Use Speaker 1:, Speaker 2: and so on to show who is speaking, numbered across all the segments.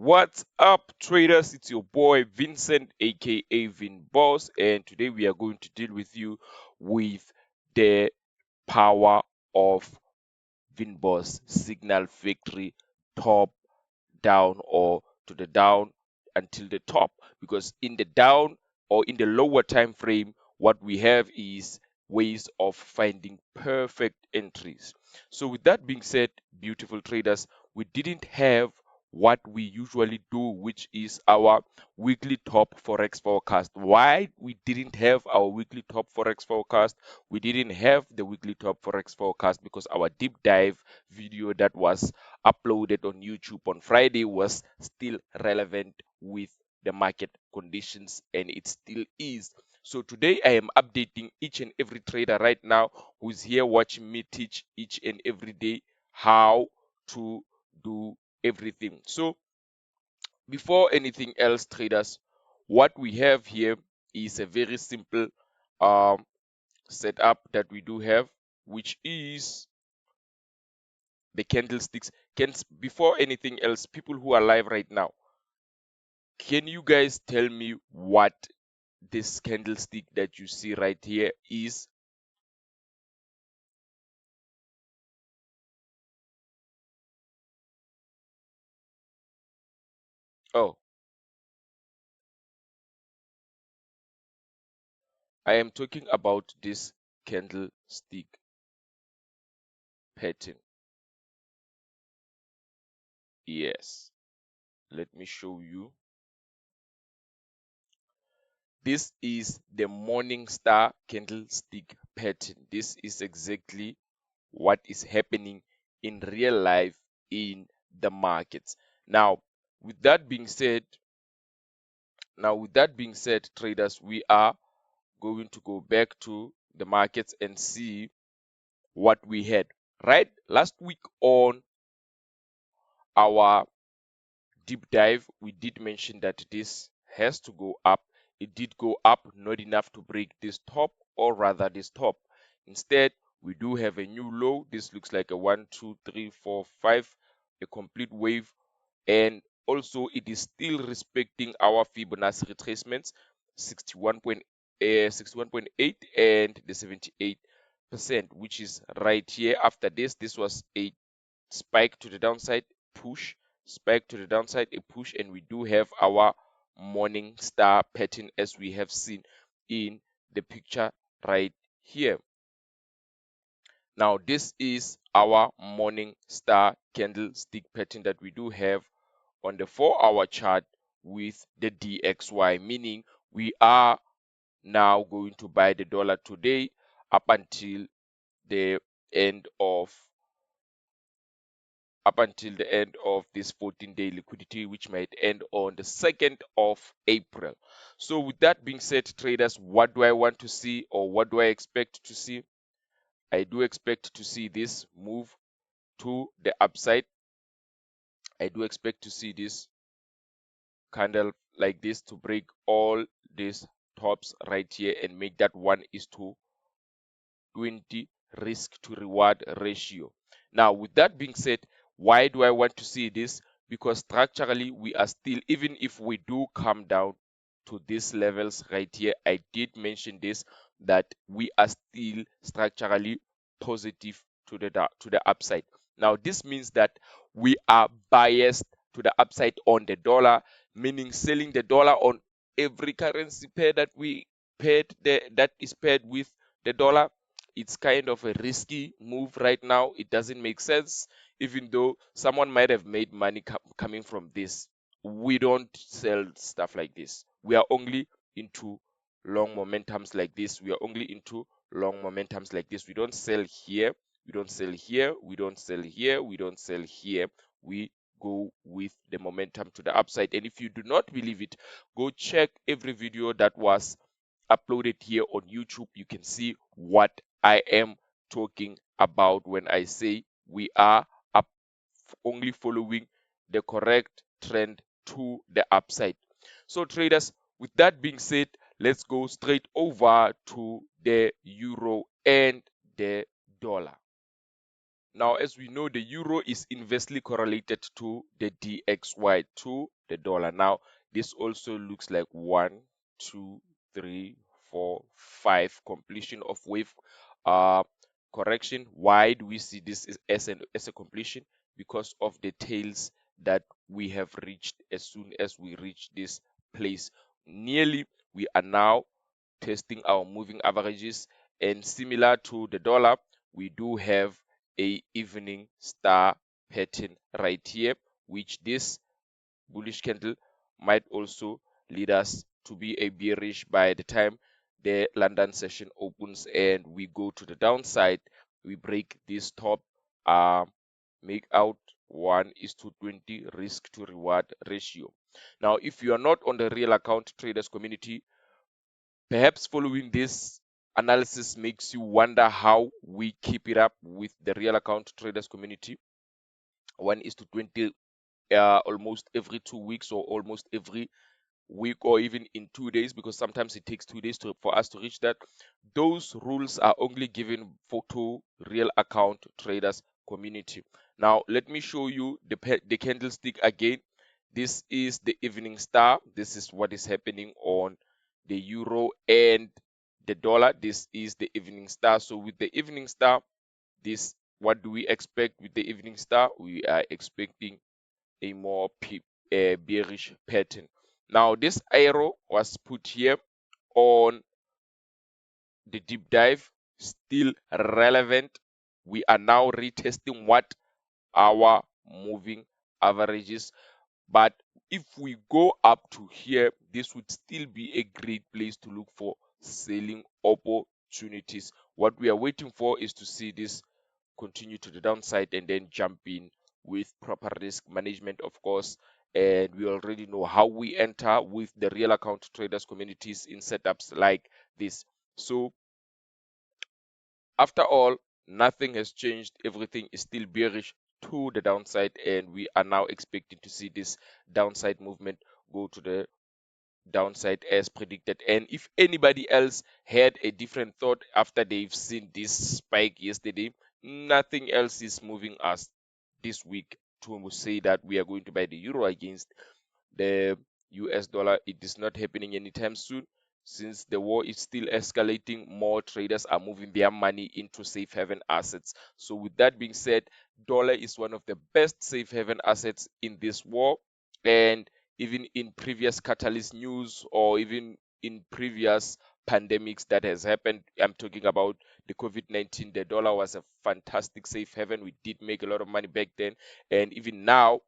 Speaker 1: What's up, traders? It's your boy Vincent, aka Vin Boss, and today we are going to deal with you with the power of Vin Boss signal victory, top, down, or to the down until the top. Because in the down or in the lower time frame, what we have is ways of finding perfect entries. So, with that being said, beautiful traders, we didn't have what we usually do, which is our weekly top forex forecast. Why we didn't have our weekly top forex forecast? We didn't have the weekly top forex forecast because our deep dive video that was uploaded on YouTube on Friday was still relevant with the market conditions, and it still is. So today I am updating each and every trader right now who's here watching me teach each and every day how to do everything. So before anything else, traders, what we have here is a very simple um, setup that we do have, which is the candlesticks. Before anything else, people who are live right now, can you guys tell me what this candlestick that you see right here is? Oh, I am talking about this candlestick pattern. Yes, let me show you. This is the morning star candlestick pattern. This is exactly what is happening in real life in the markets. Now, with that being said, traders, we are going to go back to the markets and see what we had. Right? Last week on our deep dive, we did mention that this has to go up. It did go up, not enough to break this top, or rather this top. Instead, we do have a new low. This looks like a 1, 2, 3, 4, 5, a complete wave. And also, it is still respecting our Fibonacci retracements, 61.8 and the 78%, which is right here. After this was a spike to the downside, push, spike to the downside, a push, and we do have our morning star pattern as we have seen in the picture right here. Now, this is our morning star candlestick pattern that we do have on the 4-hour chart with the DXY, meaning we are now going to buy the dollar today up until the end of this 14-day liquidity, which might end on the 2nd of April. So with that being said, traders, what do I want to see, or what do I expect to see? I do expect to see this move to the upside. I do expect to see this candle like this to break all these tops right here and make that 1:20 risk to reward ratio. Now, with that being said, why do I want to see this? Because structurally, we are still, even if we do come down to these levels right here, I did mention this, that we are still structurally positive to the upside. Now, this means that we are biased to the upside on the dollar, meaning selling the dollar on every currency pair that that is paired with the dollar. It's kind of a risky move right now. It doesn't make sense, even though someone might have made money coming from this. We don't sell stuff like this. We are only into long momentums like this. We are only into long momentums like this. We don't sell here. We don't sell here. We don't sell here. We don't sell here. We go with the momentum to the upside. And if you do not believe it, go check every video that was uploaded here on YouTube. You can see what I am talking about when I say we are up, only following the correct trend to the upside. So traders, with that being said, let's go straight over to the euro and the dollar. Now, as we know, the euro is inversely correlated to the DXY, to the dollar. Now, this also looks like 1, 2, 3, 4, 5 completion of wave uh, correction. Why do we see this as a completion? Because of the tails that we have reached. As soon as we reach this place, nearly, we are now testing our moving averages, and similar to the dollar, we do have a evening star pattern right here, which this bullish candle might also lead us to be a bearish by the time the London session opens and we go to the downside. We break this top, make out 1:20 risk to reward ratio. Now, if you are not on the real account traders community, perhaps following this analysis makes you wonder how we keep it up with the real account traders community. 1:20 almost every 2 weeks, or almost every week, or even in 2 days, because sometimes it takes 2 days for us to reach that. Those rules are only given to real account traders community. Now let me show you the candlestick again. This is the evening star. This is what is happening on the euro and the dollar. This is the evening star. So with the evening star, this, what do we expect with the evening star? We are expecting a more bearish pattern. Now this arrow was put here on the deep dive, still relevant. We are now retesting what our moving averages, but if we go up to here, this would still be a great place to look for selling opportunities. What we are waiting for is to see this continue to the downside and then jump in with proper risk management, of course. And we already know how we enter with the real account traders communities in setups like this. So after all, nothing has changed. Everything is still bearish to the downside, and we are now expecting to see this downside movement go to the downside as predicted. And if anybody else had a different thought after they've seen this spike yesterday, nothing else is moving us this week to say that we are going to buy the euro against the US dollar. It is not happening anytime soon. Since the war is still escalating, more traders are moving their money into safe haven assets. So with that being said, dollar is one of the best safe haven assets in this war. And even in previous catalyst news, or even in previous pandemics that has happened, I'm talking about the COVID-19, the dollar was a fantastic safe haven. We did make a lot of money back then. And even now,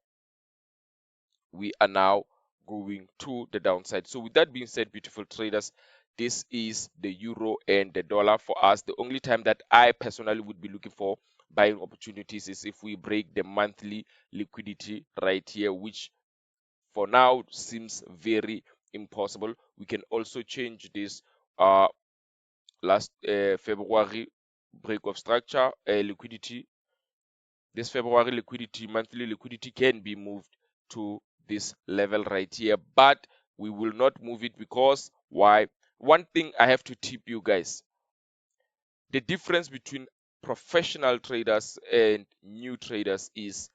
Speaker 1: we are now going to the downside. So with that being said, beautiful traders, this is the euro and the dollar for us. The only time that I personally would be looking for buying opportunities is if we break the monthly liquidity right here, which for now seems very impossible. We can also change this last February break of structure liquidity. This February liquidity, monthly liquidity, can be moved to this level right here, but we will not move it because why? One thing I have to tip you guys: the difference between professional traders and new traders is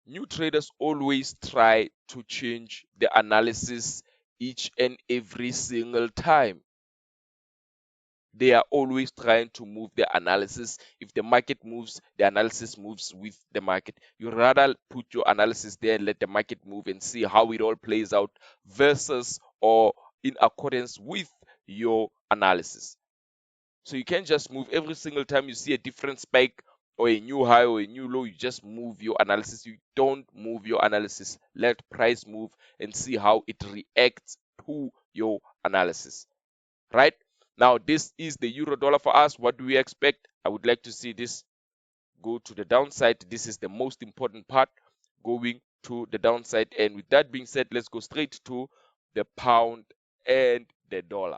Speaker 1: new traders always try to change the analysis each and every single time. They are always trying to move the analysis. If the market moves, the analysis moves with the market. You rather put your analysis there and let the market move and see how it all plays out, versus or in accordance with your analysis. So you can't just move every single time you see a different spike or a new high or a new low. You just move your analysis. You don't move your analysis. Let price move and see how it reacts to your analysis. Right? Now, this is the euro dollar for us. What do we expect? I would like to see this go to the downside. This is the most important part, going to the downside. And with that being said, let's go straight to the pound and the dollar.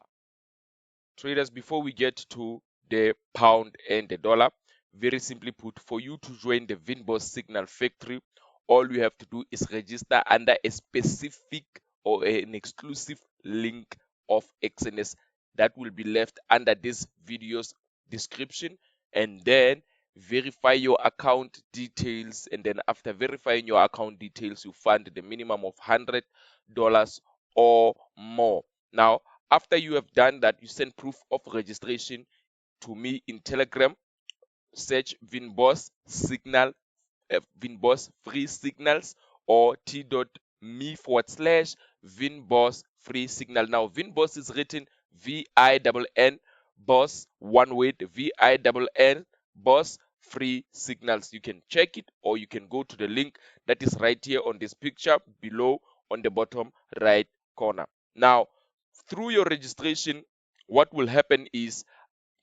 Speaker 1: Traders, before we get to the pound and the dollar, very simply put, for you to join the Vinboss Signal Factory, all you have to do is register under a specific or an exclusive link of XNS that will be left under this video's description. And then verify your account details, and then after verifying your account details, you fund the minimum of $100 or more. Now, after you have done that, you send proof of registration to me in Telegram. Search Vinboss Signal, Vinboss Free Signals, or t.me/Vinboss Free Signal. Now, Vinboss is written VINN Boss, one word, VINN Boss Free Signals. You can check it, or you can go to the link that is right here on this picture below on the bottom right corner. Now, through your registration, what will happen is,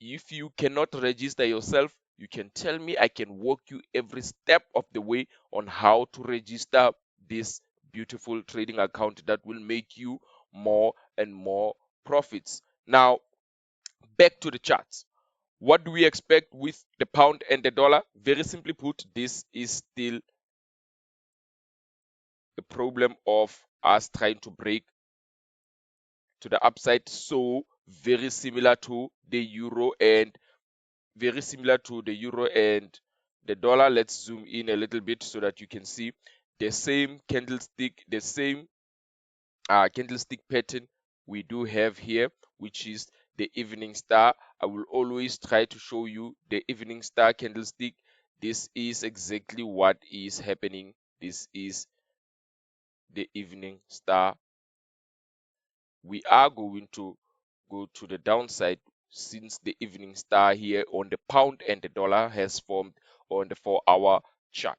Speaker 1: if you cannot register yourself, you can tell me. I can walk you every step of the way on how to register this beautiful trading account that will make you more and more profits. Now, back to the charts. What do we expect with the pound and the dollar? Very simply put, this is still the problem of us trying to break to the upside. So very similar to the euro and the dollar. Let's zoom in a little bit so that you can see the same candlestick, the same candlestick pattern we do have here, which is the evening star. I will always try to show you the evening star candlestick. This is exactly what is happening. This is the evening star. We are going to go to the downside, since the evening star here on the pound and the dollar has formed on the 4-hour chart.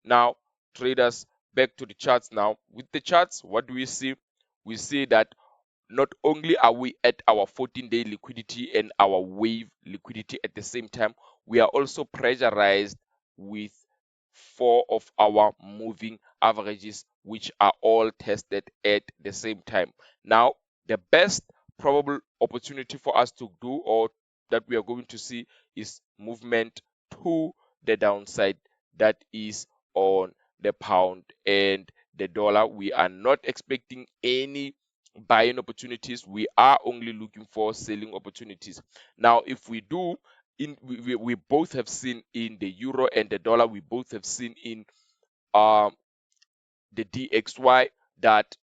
Speaker 1: Now, traders, back to the charts now. With the charts, what do we see? We see that not only are we at our 14-day liquidity and our wave liquidity at the same time, we are also pressurized with 4 of our moving averages, which are all tested at the same time. Now, the best probable opportunity for us to do, or that we are going to see, is movement to the downside. That is on the pound and the dollar. We are not expecting any buying opportunities. We are only looking for selling opportunities. Now, if we do, we both have seen in the euro and the dollar, we both have seen in the DXY that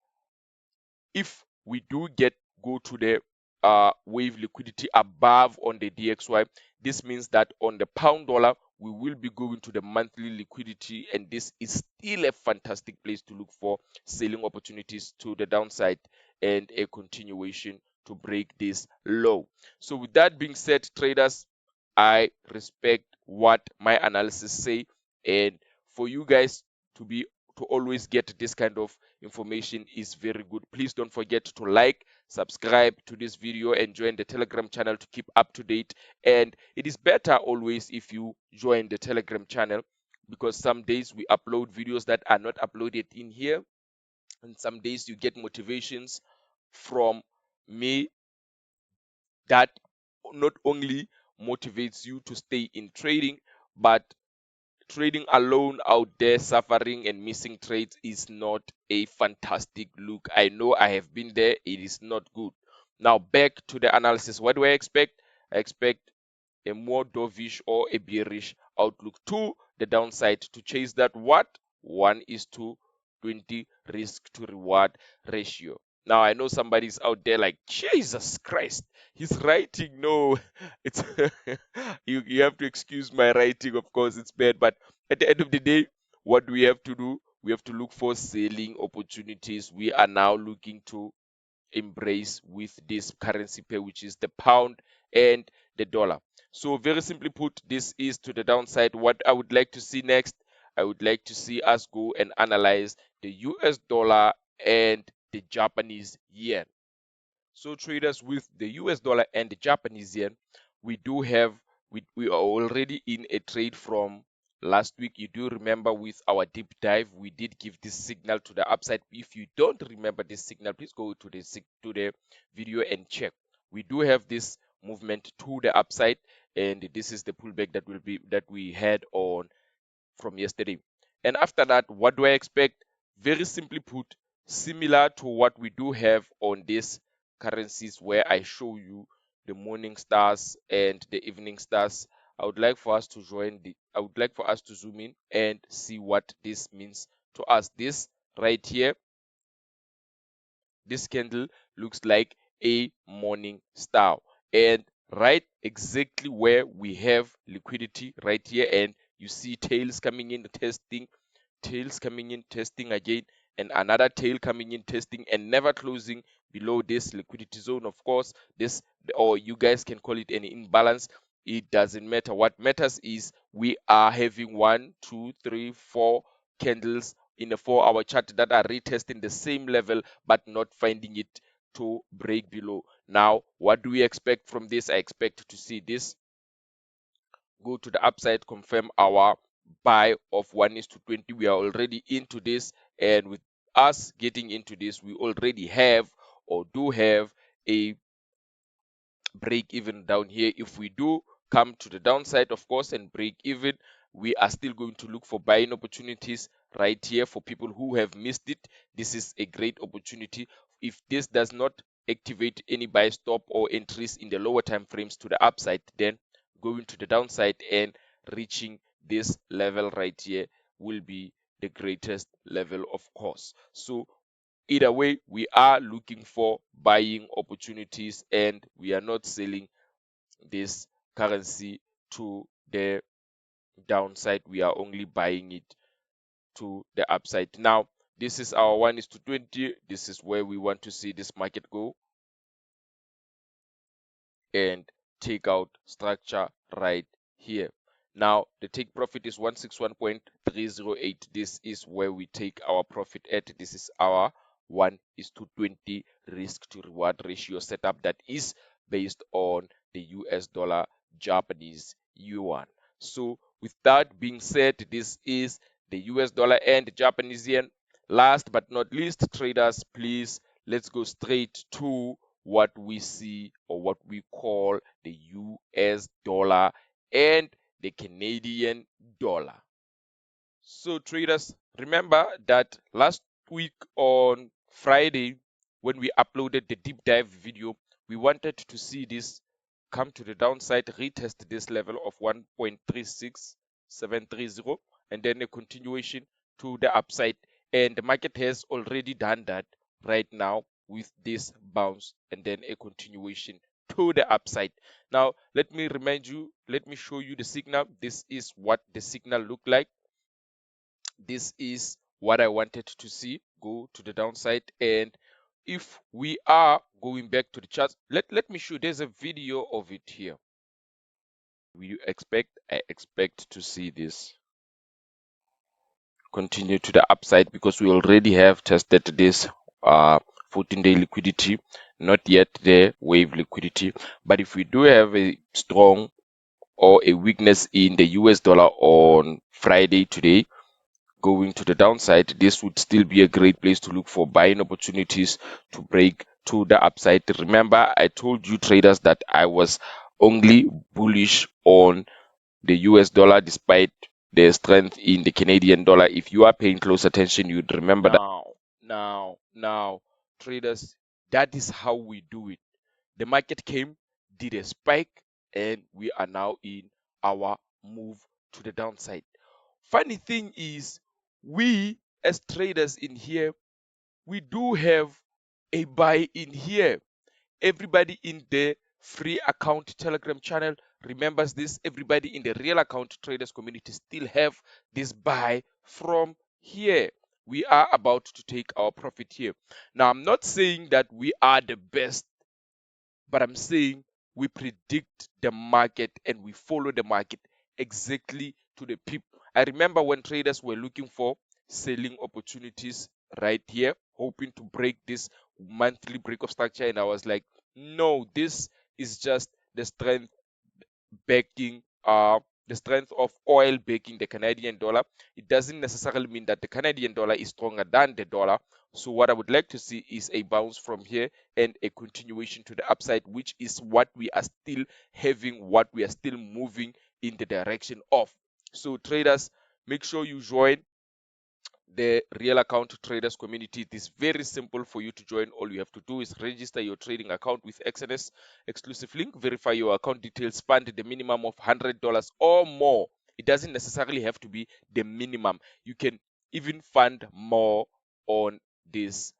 Speaker 1: if we do go to the wave liquidity above on the DXY, this means that on the pound dollar we will be going to the monthly liquidity, and this is still a fantastic place to look for selling opportunities to the downside and a continuation to break this low. So with that being said, traders, I respect what my analysis say, and for you guys to always get this kind of information is very good. Please don't forget to like, subscribe to this video, and join the Telegram channel to keep up to date. And it is better always if you join the Telegram channel, because some days we upload videos that are not uploaded in here, and some days you get motivations from me that not only motivates you to stay in trading, but trading alone out there, suffering and missing trades, is not a fantastic look. I know, I have been there. It is not good. Now, back to the analysis. What do I expect? I expect a more dovish or a bearish outlook to the downside. To chase that, what? 1:20 risk to reward ratio. Now, I know somebody's out there like, Jesus Christ, he's writing. No, it's you have to excuse my writing. Of course, it's bad, but at the end of the day, what do we have to do? We have to look for selling opportunities. We are now looking to embrace with this currency pair, which is the pound and the dollar. So very simply put, this is to the downside. What I would like to see next, I would like to see us go and analyze the US dollar and the Japanese yen. So traders, with the US dollar and the Japanese yen, we are already in a trade from last week. You do remember with our deep dive, we did give this signal to the upside. If you don't remember this signal, please go to the video and check. We do have this movement to the upside, and this is the pullback that we had on from yesterday. And after that, what do I expect? Very simply put, similar to what we do have on these currencies, where I show you the morning stars and the evening stars I would like for us to I would like for us to zoom in and see what this means to us. This right here, this candle looks like a morning star, and right exactly where we have liquidity right here, and you see tails coming in testing, tails coming in testing again, and another tail coming in testing, and never closing below this liquidity zone. Of course, this, or you guys can call it an imbalance, it doesn't matter. What matters is we are having 1, 2, 3, 4 candles in a 4-hour chart that are retesting the same level but not finding it to break below. Now, what do we expect from this? I expect to see this go to the upside, confirm our buy of 1:20. We are already into this, and with us getting into this, we already have or do have a break even down here. If we do come to the downside, of course, and break even, we are still going to look for buying opportunities right here. For people who have missed it, this is a great opportunity. If this does not activate any buy stop or entries in the lower time frames to the upside, then going to the downside and reaching this level right here will be the greatest level, of course. So either way, we are looking for buying opportunities, and we are not selling this currency to the downside. We are only buying it to the upside. Now, this is our 1:20. This is where we want to see this market go and take out structure right here. Now, the take profit is 161.308. This is where we take our profit at. This is our 1:20 risk to reward ratio setup that is based on the US dollar Japanese yuan. So, with that being said, this is the US dollar and Japanese yen. Last but not least, traders, please, let's go straight to what we see or what we call the US dollar and the Canadian dollar. So traders, remember that last week on Friday, when we uploaded the deep dive video, we wanted to see this come to the downside, retest this level of 1.36730, and then a continuation to the upside. And the market has already done that right now with this bounce and then a continuation to the upside. Now, let me remind you, let me show you the signal. This is what the signal looked like. This is what I wanted to see go to the downside. And if we are going back to the charts, let me show you, there's a video of it here. I expect to see this continue to the upside because we already have tested this 14-day liquidity, not yet the wave liquidity. But if we do have a strong or a weakness in the US dollar on Friday today, going to the downside, this would still be a great place to look for buying opportunities to break to the upside. Remember, I told you traders that I was only bullish on the US dollar despite the strength in the Canadian dollar. If you are paying close attention, you'd remember that. Now, traders, that is how we do it. The market came, did a spike, and we are now in our move to the downside. Funny thing is, we as traders in here, we do have a buy in here. Everybody in the free account Telegram channel remembers this. Everybody in the real account traders community still have this buy from here. We are about to take our profit here. Now, I'm not saying that we are the best, but I'm saying we predict the market and we follow the market exactly to the pip. I remember when traders were looking for selling opportunities right here, hoping to break this monthly break of structure, and I was like, no, this is just the strength backing the strength of oil backing the Canadian dollar. It doesn't necessarily mean that the Canadian dollar is stronger than the dollar. So what I would like to see is a bounce from here and a continuation to the upside, which is what we are still having, what we are still moving in the direction of. So traders, make sure you join the real account traders community. It is very simple for you to join. All you have to do is register your trading account with XNS exclusive link, verify your account details, fund the minimum of $100 or more. It doesn't necessarily have to be the minimum. You can even fund more on this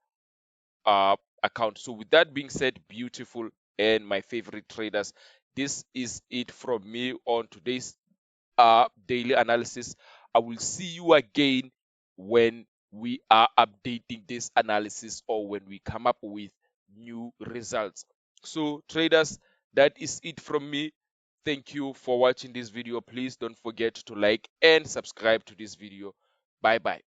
Speaker 1: account. So with that being said, beautiful and my favorite traders, this is it from me on today's daily analysis. I will see you again when we are updating this analysis or when we come up with new results. So traders, that is it from me. Thank you for watching this video. Please don't forget to like and subscribe to this video. Bye bye.